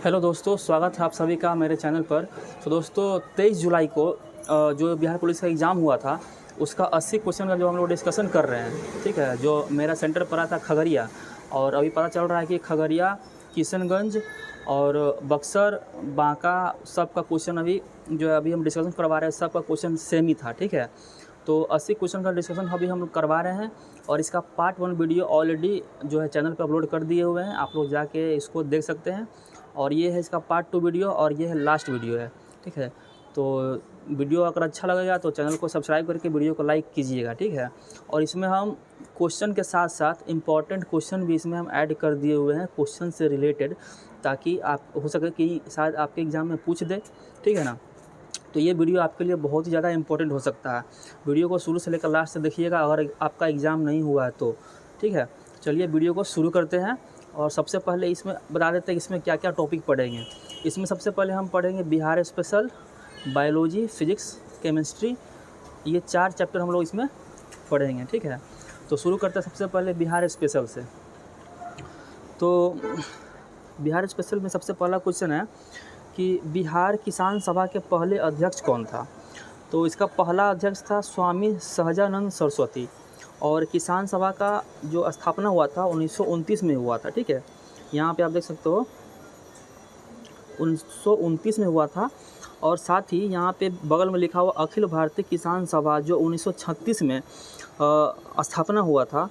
Hello दोस्तों, स्वागत है आप सभी का मेरे चैनल पर। तो दोस्तों 23 जुलाई को जो बिहार पुलिस का एग्ज़ाम हुआ था उसका 80 क्वेश्चन का जो हम लोग डिस्कशन कर रहे हैं, ठीक है। जो मेरा सेंटर पड़ा था खगड़िया, और अभी पता चल रहा है कि खगड़िया, किशनगंज और बक्सर, बांका सबका क्वेश्चन जो है अभी हम डिस्कशन करवा रहे हैं, सबका क्वेश्चन सेम ही था, ठीक है। तो 80 क्वेश्चन का डिस्कशन अभी हम लोग करवा रहे हैं और इसका पार्ट 1 वीडियो ऑलरेडी जो है चैनल पर अपलोड कर दिए हुए हैं, आप लोग जाके इसको देख सकते हैं। और ये है इसका पार्ट 2 वीडियो और ये है लास्ट वीडियो है, ठीक है। तो वीडियो अगर अच्छा लगेगा तो चैनल को सब्सक्राइब करके वीडियो को लाइक कीजिएगा, ठीक है। और इसमें हम क्वेश्चन के साथ साथ इम्पॉर्टेंट क्वेश्चन भी इसमें हम ऐड कर दिए हुए हैं क्वेश्चन से रिलेटेड, ताकि आप हो सके कि शायद आपके एग्ज़ाम में पूछ दे, ठीक है ना। तो ये वीडियो आपके लिए बहुत ही ज़्यादा इम्पोर्टेंट हो सकता है। वीडियो को शुरू से लेकर लास्ट तक देखिएगा अगर आपका एग्ज़ाम नहीं हुआ है तो, ठीक है। चलिए वीडियो को शुरू करते हैं। और सबसे पहले इसमें बता देते हैं इसमें क्या क्या टॉपिक पढ़ेंगे। इसमें सबसे पहले हम पढ़ेंगे Bihar special, biology, physics, chemistry, ये 4 चैप्टर हम लोग इसमें पढ़ेंगे, ठीक है। तो शुरू करते हैं सबसे पहले बिहार स्पेशल से। तो बिहार स्पेशल में सबसे पहला क्वेश्चन है कि बिहार किसान सभा के पहले अध्यक्ष कौन था। तो इसका पहला अध्यक्ष था स्वामी सहजानंद सरस्वती, और किसान सभा का जो स्थापना हुआ था 1929 में हुआ था, ठीक है। यहाँ पे आप देख सकते हो 1929 में हुआ था। और साथ ही यहाँ पे बगल में लिखा हुआ अखिल भारतीय किसान सभा जो 1936 में स्थापना हुआ था,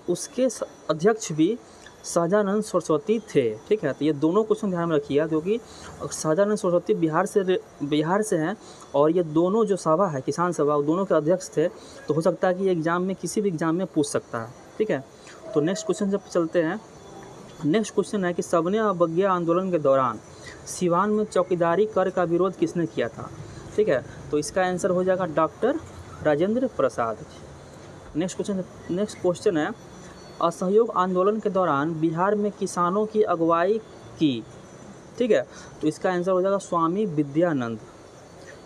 उसके अध्यक्ष भी सहजानंद सरस्वती थे, ठीक है। तो ये दोनों क्वेश्चन ध्यान में रखिएगा क्योंकि सहजानंद सरस्वती बिहार से हैं और ये दोनों जो सभा है किसान सभा, दोनों के अध्यक्ष थे। तो हो सकता है कि एग्ज़ाम में किसी भी एग्ज़ाम में पूछ सकता है, ठीक है। तो नेक्स्ट क्वेश्चन जब चलते हैं, नेक्स्ट क्वेश्चन है कि सबने अवज्ञा आंदोलन के दौरान सिवान में चौकीदारी कर का विरोध किसने किया था, ठीक है। तो इसका आंसर हो जाएगा doctor Rajendra Prasad. Next question है असहयोग आंदोलन के दौरान बिहार में किसानों की अगुवाई की, ठीक है। तो इसका आंसर हो जाएगा स्वामी विद्यानंद।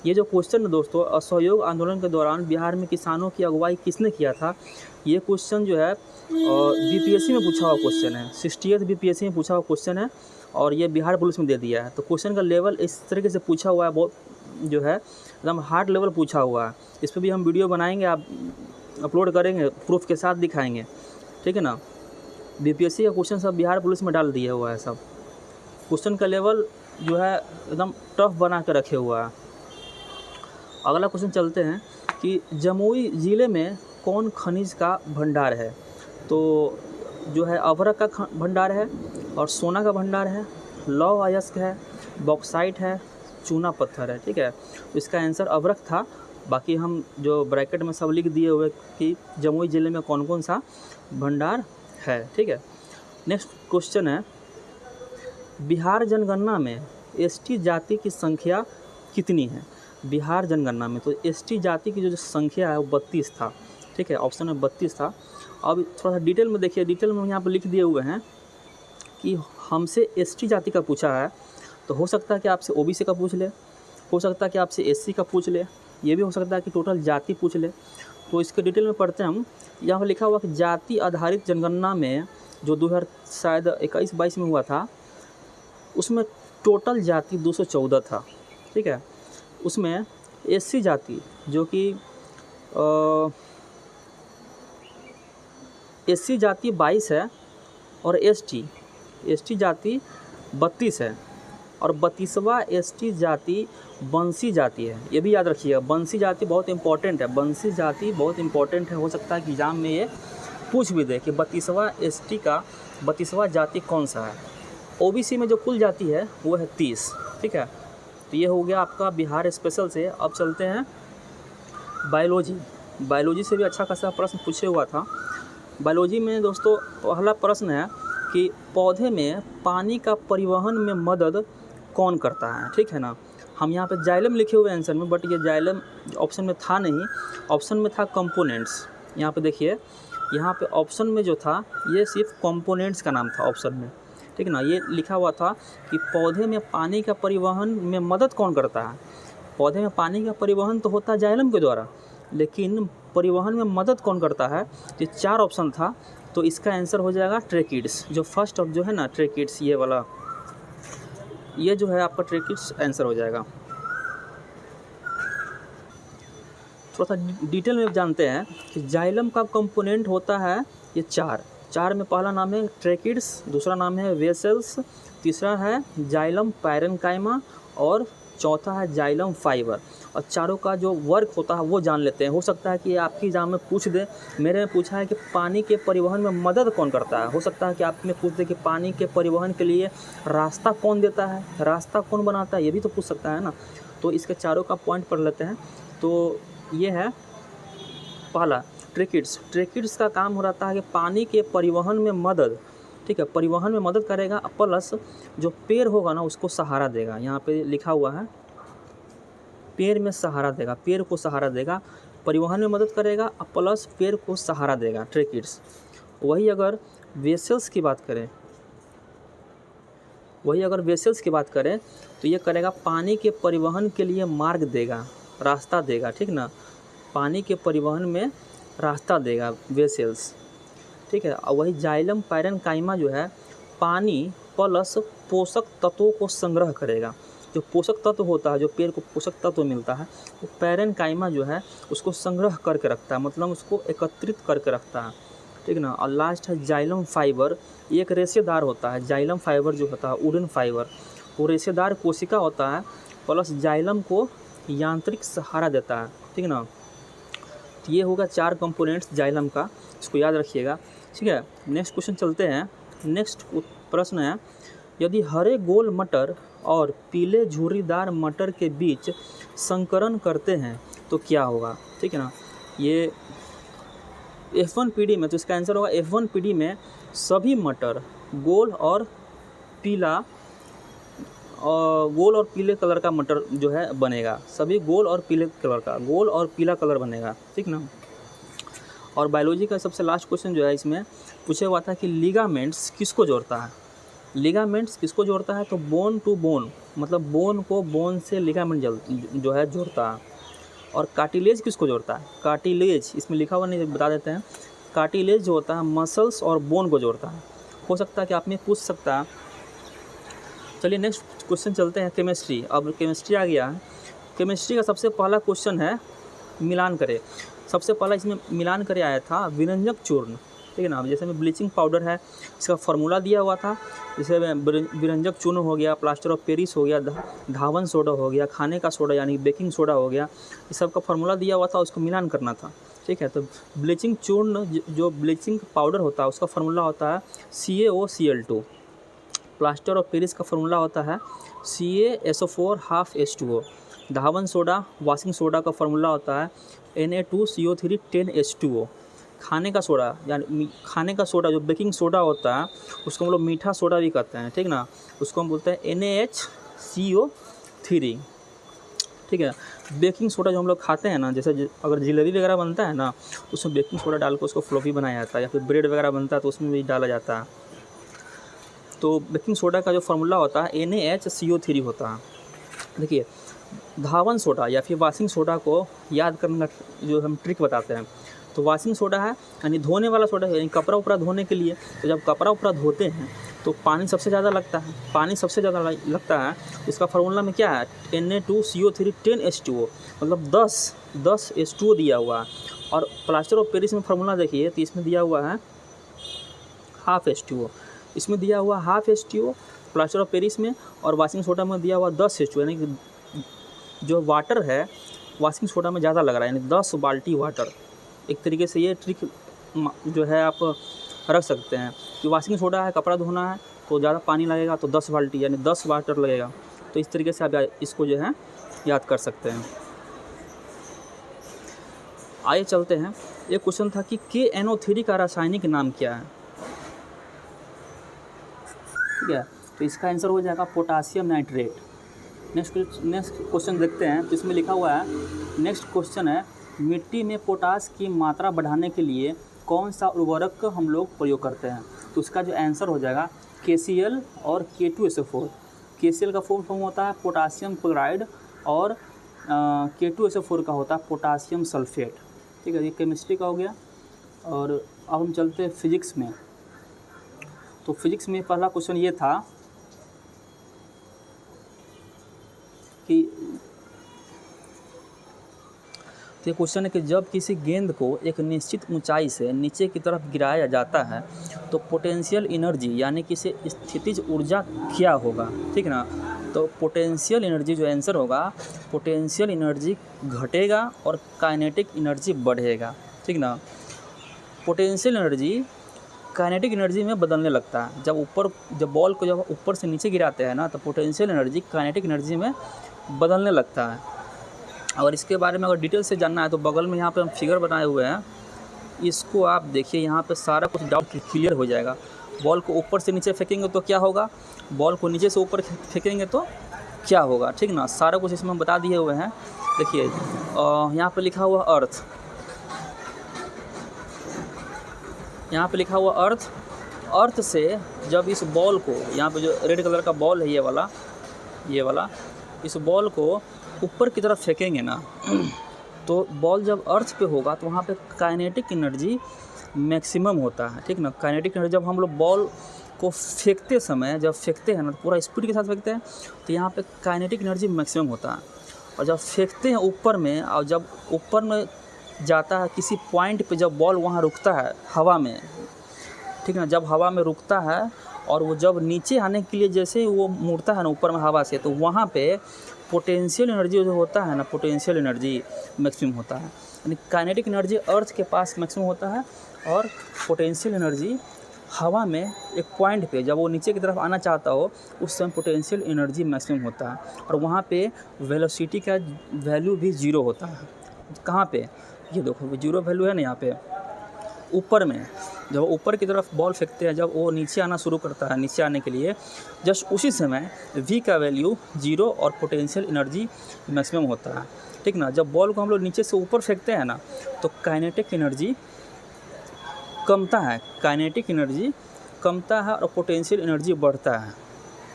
ये जो क्वेश्चन है दोस्तों, असहयोग आंदोलन के दौरान बिहार में किसानों की अगुवाई किसने किया था, ये क्वेश्चन जो है बीपीएससी में पूछा हुआ क्वेश्चन है, 68 बीपीएससी में पूछा हुआ क्वेश्चन है और ये बिहार पुलिस में दे दिया है। तो क्वेश्चन का लेवल इस तरीके से पूछा हुआ है, बहुत जो है एकदम हार्ड लेवल पूछा हुआ है। इस पर भी हम वीडियो बनाएंगे, आप अपलोड करेंगे, प्रूफ के साथ दिखाएंगे, ठीक है ना। बीपीएससी का क्वेश्चन सब बिहार पुलिस में डाल दिया हुआ है, सब क्वेश्चन का लेवल जो है एकदम टफ बना के रखे हुआ है। अगला क्वेश्चन चलते हैं कि जमुई ज़िले में कौन खनिज का भंडार है। तो जो है अभ्रक का भंडार है और सोना का भंडार है, लौह अयस्क है, बॉक्साइट है, चूना पत्थर है, ठीक है। तो इसका आंसर अभ्रक था। बाकी हम जो ब्रैकेट में सब लिख दिए हुए कि जमुई ज़िले में कौन कौन सा भंडार है, ठीक है। नेक्स्ट क्वेश्चन है बिहार जनगणना में एसटी जाति की संख्या कितनी है। बिहार जनगणना में तो एसटी जाति की जो संख्या है वो 32 था, ठीक है। ऑप्शन में 32 था। अब थोड़ा सा डिटेल में देखिए, डिटेल में यहाँ पर लिख दिए हुए हैं कि हमसे एसटी जाति का पूछा है, तो हो सकता है कि आपसे ओबीसी का पूछ ले, हो सकता है कि आपसे एससी का पूछ ले, ये भी हो सकता है कि टोटल जाति पूछ ले। तो इसके डिटेल में पढ़ते हैं हम। यहाँ पर लिखा हुआ कि जाति आधारित जनगणना में जो 2021-22 में हुआ था, उसमें टोटल जाति 214 था, ठीक है। उसमें एससी जाति जो कि एससी जाति 22 है और एसटी जाति 32 है और 32वां एसटी जाति बंसी जाति है। ये भी याद रखिएगा, बंसी जाति बहुत इंपॉर्टेंट है, बंसी जाति बहुत इंपॉर्टेंट है। हो सकता है कि एग्ज़ाम में ये पूछ भी दे कि 32वां एसटी का 32वां जाति कौन सा है। ओबीसी में जो कुल जाति है वो है 30, ठीक है। तो ये हो गया आपका बिहार स्पेशल से। अब चलते हैं बायोलॉजी से भी अच्छा खासा प्रश्न पूछे हुआ था। बायोलॉजी में दोस्तों पहला प्रश्न है कि पौधे में पानी का परिवहन में मदद कौन करता है, ठीक है ना। हम यहाँ पे जाइलम लिखे हुए आंसर में, बट ये जाइलम ऑप्शन में था नहीं, ऑप्शन में था कंपोनेंट्स। यहाँ पे देखिए, यहाँ पे ऑप्शन में जो था ये सिर्फ कंपोनेंट्स का नाम था ऑप्शन में, ठीक है ना। ये लिखा हुआ था कि पौधे में पानी का परिवहन में मदद कौन करता है। पौधे में पानी का परिवहन तो होता है जाइलम के द्वारा, लेकिन परिवहन में मदद कौन करता है। ये 4 ऑप्शन था, तो इसका आंसर हो जाएगा ट्रेकिड्स। जो फर्स्ट जो है ना ट्रेकिड्स, ये वाला ये जो है आपका ट्रेकिड्स आंसर हो जाएगा। थोड़ा सा डिटेल में जानते हैं कि जाइलम का कंपोनेंट होता है ये चार में पहला नाम है ट्रेकिड्स, दूसरा नाम है वेसल्स, तीसरा है जाइलम पैरेन्काइमा और चौथा है जाइलम फाइबर। और चारों का जो वर्क होता है वो जान लेते हैं। हो सकता है कि आपकी एग्जाम में पूछ दे, मेरे में पूछा है कि पानी के परिवहन में मदद कौन करता है। हो सकता है कि आप में पूछ दे कि पानी के परिवहन के लिए रास्ता कौन देता है, रास्ता कौन बनाता है, ये भी तो पूछ सकता है ना। तो इसके चारों का पॉइंट पढ़ लेते हैं। तो ये है पहला ट्रेकिड्स का काम हो रहता है कि पानी के परिवहन में मदद, ठीक है, परिवहन में मदद करेगा, प्लस जो पेड़ होगा ना उसको सहारा देगा। यहाँ पे लिखा हुआ है पेड़ में सहारा देगा, पेड़ को सहारा देगा, परिवहन में मदद करेगा, प्लस पेड़ को सहारा देगा ट्रेकिड्स। वही अगर वेसल्स की बात करें तो ये करेगा पानी के परिवहन के लिए मार्ग देगा, रास्ता देगा, ठीक ना, पानी के परिवहन में रास्ता देगा वेसल्स, ठीक है। और वही जाइलम पैरेन्काइमा जो है पानी प्लस पोषक तत्वों को संग्रह करेगा। जो पोषक तत्व होता है, जो पेड़ को पोषक तत्व मिलता है, वो पैरेन्काइमा जो है उसको संग्रह करके रखता है, मतलब उसको एकत्रित करके रखता है, ठीक ना। और लास्ट है जाइलम फाइबर, एक रेशेदार होता है। जाइलम फाइबर जो होता है वुडन फाइबर, वो रेशेदार कोशिका होता है, प्लस जाइलम को यांत्रिक सहारा देता है, ठीक ना। तो ये होगा 4 कंपोनेंट्स जाइलम का, इसको याद रखिएगा, ठीक है। नेक्स्ट क्वेश्चन चलते हैं। नेक्स्ट प्रश्न है, यदि हरे गोल मटर और पीले झुर्रीदार मटर के बीच संकरण करते हैं तो क्या होगा, ठीक है ना। ये F1PD में, तो इसका आंसर होगा F1PD में सभी मटर गोल और पीले कलर का मटर जो है बनेगा, सभी गोल और पीला कलर बनेगा, ठीक ना। और बायोलॉजी का सबसे लास्ट क्वेश्चन जो है इसमें पूछा हुआ था कि लिगामेंट्स किसको जोड़ता है। लिगामेंट्स किसको जोड़ता है, तो बोन टू बोन, मतलब बोन को बोन से लिगामेंट जो है जोड़ता है। और कार्टिलेज किसको जोड़ता है, कार्टिलेज इसमें लिखा हुआ नहीं, बता देते हैं। कार्टिलेज जो होता है मसल्स और बोन को जोड़ता है। हो सकता है कि आप में पूछ सकता है। चलिए नेक्स्ट क्वेश्चन चलते हैं, केमिस्ट्री। अब केमिस्ट्री आ गया है। केमिस्ट्री का सबसे पहला क्वेश्चन है मिलान करें। सबसे पहला इसमें मिलान करे आया था विरंजक चूर्ण, ठीक है ना। जैसे में ब्लीचिंग पाउडर है, इसका फार्मूला दिया हुआ था, जैसे विरंजक चूर्ण हो गया, प्लास्टर ऑफ पेरिस हो गया, धावन सोडा हो गया, खाने का सोडा यानी बेकिंग सोडा हो गया, इस सब का फार्मूला दिया हुआ था, उसको मिलान करना था, ठीक है। तो ब्लीचिंग चूर्ण जो ब्लीचिंग पाउडर होता है उसका फार्मूला होता है CaOCl2। प्लास्टर ऑफ पेरिस का फार्मूला होता है CaSO4 ½ H2O। धावन सोडा वॉशिंग सोडा का फार्मूला होता है Na2CO3 10 H2O। खाने का सोडा यानी खाने का सोडा जो बेकिंग सोडा होता है उसको हम लोग मीठा सोडा भी कहते हैं, ठीक ना, उसको हम बोलते हैं NaHCO3, ठीक है। बेकिंग सोडा जो हम लोग खाते हैं ना, जैसे अगर जलेबी वगैरह बनता है ना उसमें बेकिंग सोडा डाल के उसको फ्लॉफी बनाया जाता है, या फिर ब्रेड वगैरह बनता है तो उसमें भी डाला जाता है। तो बेकिंग सोडा का जो फार्मूला होता है NaHCO3 होता है। देखिए धावन सोडा या फिर वॉशिंग सोडा को याद करने का जो हम ट्रिक बताते हैं, तो वॉशिंग सोडा है यानी धोने वाला सोडा है, यानी कपड़ा उपड़ा धोने के लिए। तो जब कपड़ा उपड़ा धोते हैं तो पानी सबसे ज़्यादा लगता है, इसका फार्मूला में क्या है Na2CO3 10 H2O, मतलब 10 H2O दिया हुआ है। और प्लास्टर ऑफ पेरिस में फार्मूला देखिए तो इसमें दिया हुआ है ½ H2O, इसमें दिया हुआ ½ H2O प्लास्टर ऑफ पेरिस में, और वॉशिंग सोडा में दिया हुआ 10 H2O, यानी कि जो वाटर है वॉशिंग सोडा में ज़्यादा लग रहा है, यानी 10 बाल्टी वाटर। एक तरीके से ये ट्रिक जो है आप रख सकते हैं कि वॉशिंग सोडा है, कपड़ा धोना है तो ज़्यादा पानी लगेगा, तो 10 बाल्टी यानी 10 वाटर लगेगा। तो इस तरीके से आप इसको जो है याद कर सकते हैं। आइए चलते हैं। एक क्वेश्चन था कि KNO3 का रासायनिक नाम क्या है, ठीक है। तो इसका आंसर हो जाएगा पोटासियम नाइट्रेट। नेक्स्ट क्वेश्चन देखते हैं। तो इसमें लिखा हुआ है, नेक्स्ट क्वेश्चन है मिट्टी में पोटास की मात्रा बढ़ाने के लिए कौन सा उर्वरक हम लोग प्रयोग करते हैं। तो उसका जो आंसर हो जाएगा KCl और K2SO4। KCl का फुल फॉर्म होता है पोटासियम क्लोराइड, और K2SO4 का होता है पोटासियम सल्फेट, ठीक है। ये केमिस्ट्री का हो गया। और अब हम चलते हैं फिजिक्स में। तो फिजिक्स में पहला क्वेश्चन ये था कि तो ये क्वेश्चन है कि जब किसी गेंद को एक निश्चित ऊंचाई से नीचे की तरफ गिराया जाता है तो पोटेंशियल एनर्जी यानी कि इसे स्थितिज ऊर्जा क्या होगा, ठीक ना। तो पोटेंशियल एनर्जी जो आंसर होगा, पोटेंशियल एनर्जी घटेगा और काइनेटिक एनर्जी बढ़ेगा, ठीक ना। पोटेंशियल एनर्जी काइनेटिक एनर्जी में बदलने लगता है। जब बॉल को जब ऊपर से नीचे गिराते हैं ना, तो पोटेंशियल एनर्जी काइनेटिक एनर्जी में बदलने लगता है। और इसके बारे में अगर डिटेल से जानना है तो बगल में यहाँ पे हम फिगर बनाए हुए हैं, इसको आप देखिए, यहाँ पे सारा कुछ डाउट क्लियर हो जाएगा। बॉल को ऊपर से नीचे फेंकेंगे तो क्या होगा, बॉल को नीचे से ऊपर फेंकेंगे तो क्या होगा, ठीक ना। सारा कुछ इसमें हम बता दिए हुए हैं। देखिए यहाँ पे लिखा हुआ अर्थ, यहाँ पे लिखा हुआ अर्थ से जब इस बॉल को, यहाँ पे जो रेड कलर का बॉल है ये वाला, इस बॉल को ऊपर की तरफ फेंकेंगे ना, तो बॉल जब अर्थ पे होगा तो वहाँ पे काइनेटिक एनर्जी मैक्सिमम होता है, ठीक ना। काइनेटिक एनर्जी जब हम लोग बॉल को फेंकते समय जब फेंकते हैं ना, पूरा स्पीड के साथ फेंकते हैं तो यहाँ पे काइनेटिक एनर्जी मैक्सिमम होता है। और जब फेंकते हैं ऊपर में, और जब ऊपर में जाता है किसी पॉइंट पे, जब बॉल वहाँ रुकता है हवा में, ठीक ना, जब हवा में रुकता है और वो जब नीचे आने के लिए जैसे वो मुड़ता है ना ऊपर में हवा से, तो वहाँ पे पोटेंशियल एनर्जी जो होता है ना, पोटेंशियल एनर्जी मैक्सिमम होता है। यानी काइनेटिक एनर्जी अर्थ के पास मैक्सिमम होता है और पोटेंशियल एनर्जी हवा में एक पॉइंट पे जब वो नीचे की तरफ आना चाहता हो उस समय पोटेंशियल एनर्जी मैक्सिमम होता है। और वहाँ पे वेलोसिटी का वैल्यू भी ज़ीरो होता है। कहाँ पे, ये देखो जीरो वैल्यू है ना यहाँ पे ऊपर में, जब ऊपर की तरफ बॉल फेंकते हैं, जब वो नीचे आना शुरू करता है, नीचे आने के लिए जस्ट उसी समय v का वैल्यू 0 और पोटेंशियल एनर्जी मैक्सिमम होता है, ठीक ना। जब बॉल को हम लोग नीचे से ऊपर फेंकते हैं ना, तो काइनेटिक एनर्जी कमता है, काइनेटिक एनर्जी कमता है और पोटेंशियल एनर्जी बढ़ता है,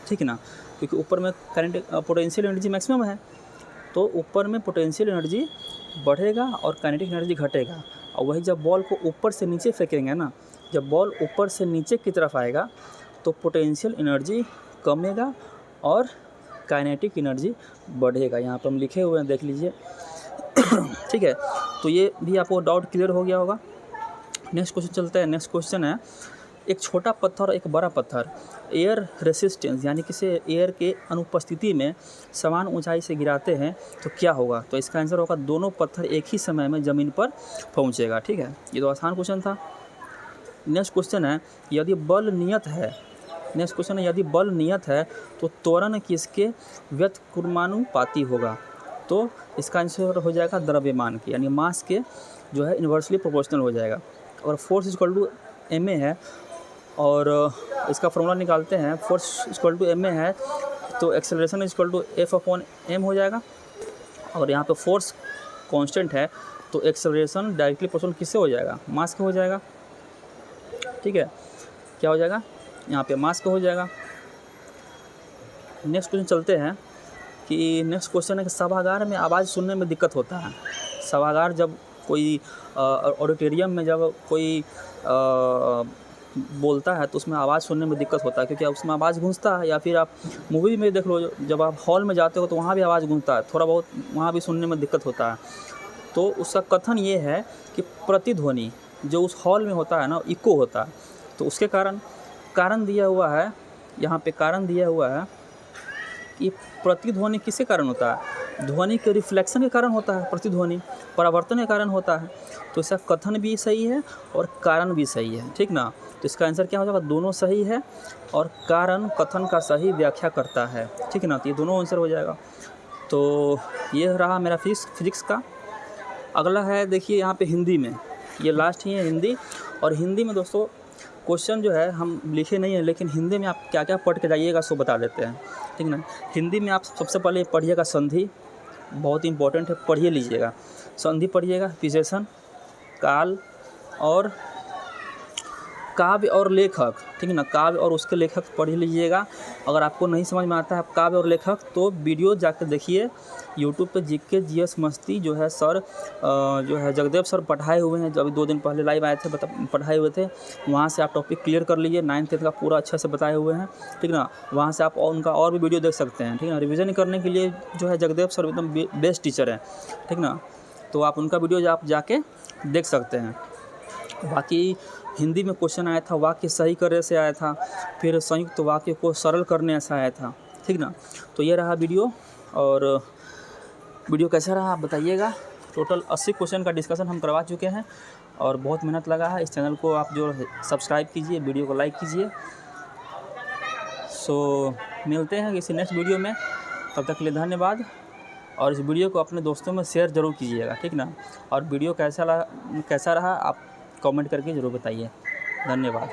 ठीक ना। क्योंकि ऊपर में पोटेंशियल एनर्जी मैक्सिमम है, तो ऊपर में पोटेंशियल एनर्जी बढ़ेगा और काइनेटिक एनर्जी घटेगा। और वही जब बॉल को ऊपर से नीचे फेंकेंगे ना, जब बॉल ऊपर से नीचे की तरफ आएगा तो पोटेंशियल एनर्जी कमेगा और काइनेटिक एनर्जी बढ़ेगा। यहाँ पर हम लिखे हुए हैं, देख लीजिए ठीक है। तो ये भी आपको डाउट क्लियर हो गया होगा। नेक्स्ट क्वेश्चन चलते हैं। नेक्स्ट क्वेश्चन है, एक छोटा पत्थर और एक बड़ा पत्थर एयर रेसिस्टेंस यानी किसी एयर के अनुपस्थिति में समान ऊंचाई से गिराते हैं तो क्या होगा। तो इसका आंसर होगा दोनों पत्थर एक ही समय में ज़मीन पर पहुंचेगा, ठीक है। ये तो आसान क्वेश्चन था। नेक्स्ट क्वेश्चन है, यदि बल नियत है, नेक्स्ट क्वेश्चन है, यदि बल नियत है तो त्वरण किसके व्युत्क्रमानुपाती होगा। तो इसका आंसर हो जाएगा द्रव्यमान की, यानी मास के जो है इन्वर्सली प्रोपोर्शनल हो जाएगा। और फोर्स इक्वल टू ma है, और इसका फॉर्मूला निकालते हैं, फोर्स इक्वल टू ma है तो एक्सेलरेशन इक्वल टू F/m हो जाएगा। और यहाँ पे फोर्स कांस्टेंट है तो एक्सेलरेशन डायरेक्टली प्रोपोर्शनल किससे हो जाएगा, मास के हो जाएगा, ठीक है। क्या हो जाएगा, यहाँ पे मास का हो जाएगा। नेक्स्ट क्वेश्चन चलते हैं कि नेक्स्ट क्वेश्चन है कि सभागार में आवाज़ सुनने में दिक्कत होता है। सभागार जब कोई ऑडिटोरियम में जब कोई बोलता है तो उसमें आवाज़ सुनने में दिक्कत होता है, क्योंकि उसमें आवाज़ गूंजता है। या फिर आप मूवी में देख लो, जब आप हॉल में जाते हो तो वहाँ भी आवाज़ गूंजता है, थोड़ा बहुत वहाँ भी सुनने में दिक्कत होता है। तो उसका कथन ये है कि प्रतिध्वनि जो उस हॉल में होता है ना, इको होता है। तो उसके कारण दिया हुआ है, यहाँ पे कारण दिया हुआ है कि प्रतिध्वनि किसके कारण होता है, ध्वनि के रिफ्लेक्शन के कारण होता है, प्रतिध्वनि परावर्तन के कारण होता है। तो इसका कथन भी सही है और कारण भी सही है, ठीक ना। तो इसका आंसर क्या हो जाएगा, दोनों सही है और कारण कथन का सही व्याख्या करता है, ठीक है ना। तो ये दोनों आंसर हो जाएगा। तो ये रहा मेरा फिजिक्स का। अगला है, देखिए यहाँ पे हिंदी में, ये लास्ट ही है हिंदी। और हिंदी में दोस्तों क्वेश्चन जो है हम लिखे नहीं है, लेकिन हिंदी में आप क्या क्या पढ़ के जाइएगा सो बता देते हैं, ठीक ना। हिंदी में आप सबसे पहले पढ़िएगा संधि, बहुत इंपॉर्टेंट है, पढ़िए लीजिएगा। संधि पढ़िएगा, विशेषण, काल और काव्य और लेखक, ठीक है ना, काव्य और उसके लेखक पढ़ लीजिएगा। अगर आपको नहीं समझ में आता है काव्य और लेखक तो वीडियो जाकर देखिए यूट्यूब पे जीके जीएस मस्ती जो है सर जो है जगदेव सर पढ़ाए हुए हैं, जो अभी 2 दिन पहले लाइव आए थे पढ़ाए हुए थे, वहाँ से आप टॉपिक क्लियर कर लीजिए। 9th 10th का पूरा अच्छे से बताए हुए हैं, ठीक ना। वहाँ से आप उनका और भी वीडियो देख सकते हैं, ठीक ना। रिवीजन करने के लिए जो है जगदेव सर एकदम बेस्ट टीचर है, ठीक ना। तो आप उनका वीडियो आप जाके देख सकते हैं। बाकी हिंदी में क्वेश्चन आया था वाक्य सही करने से आया था, फिर संयुक्त वाक्य को सरल करने से आया था, ठीक ना। तो ये रहा वीडियो, और वीडियो कैसा रहा आप बताइएगा। टोटल 80 क्वेश्चन का डिस्कशन हम करवा चुके हैं और बहुत मेहनत लगा है। इस चैनल को आप जो सब्सक्राइब कीजिए, वीडियो को लाइक कीजिए। सो मिलते हैं किसी नेक्स्ट वीडियो में, तब तक के लिए धन्यवाद। और इस वीडियो को अपने दोस्तों में शेयर ज़रूर कीजिएगा, ठीक ना। और वीडियो कैसा रहा आप कमेंट करके ज़रूर बताइए। धन्यवाद।